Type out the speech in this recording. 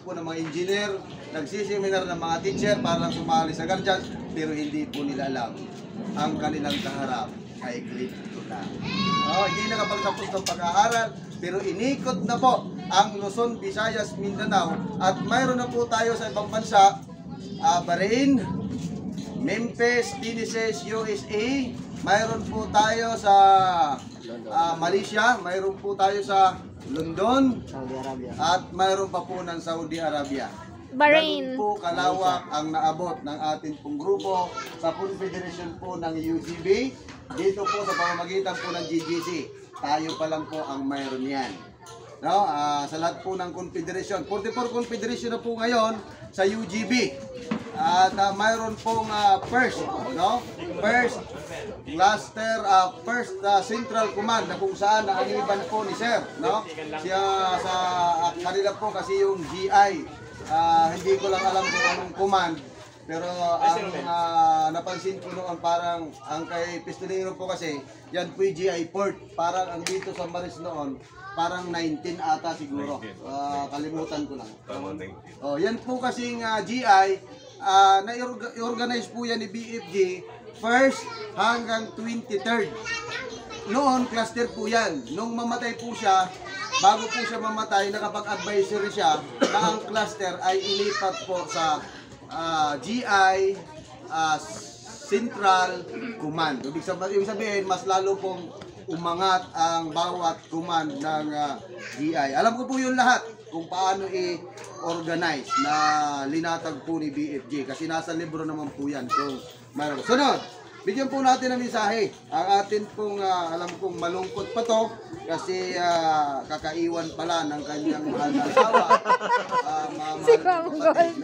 po ng mga engineer, nagsiseminar ng mga teacher para lang sumali sa guardians, pero hindi po nila alam ang kanilang kaharap ay grade 2 na. Hindi nakapagtapos ng pag-aaral, pero inikot na po ang Luzon, Visayas, Mindanao, at mayroon na po tayo sa ibang bansa, Bahrain, Memphis, Tennessee, USA, mayroon po tayo sa Malaysia, mayroon po tayo sa London, Saudi Arabia, at mayroon pa po ng Saudi Arabia. Ganun Bahrain. po kalawak ang naabot ng ating pong grupo sa Confederation po ng UGB. Dito po sa pamamagitan po ng GGC, tayo pa lang po ang mayroon yan. No? Sa lahat po ng Confederation, 44 Confederation na po ngayon sa UGB. At mayroon pong first, no? First cluster, first central command na kung saan naaniban po ni Sir, no? Siya sa kanila po kasi yung GI. Hindi ko lang alam kung anong command, pero ang napansin ko noon parang ang kay Pistolero po kasi yan po yung GI port, parang ang dito sa Maris noon parang 19 ata siguro. Kalimutan ko lang. Yan po kasing GI na-organize po yan ni BFG 1st hanggang 23rd. Noon cluster po yan. Nung mamatay po siya, bago po siya mamatay, nakapag-advisory siya na ang cluster ay ilipat po sa GI Central Command. Ibig sabihin, mas lalo pong umangat ang bawat command ng GI. Alam ko po yun lahat kung paano i-organize na linatag po ni BFG kasi nasa libro naman po yan. So, mayroon. Sunod, bigyan po natin ng mensahe. Ang atin pong, alam kong malungkot pa to kasi kakaiwan pala ng kanyang mahal na asawa. Si Ma'am Gold.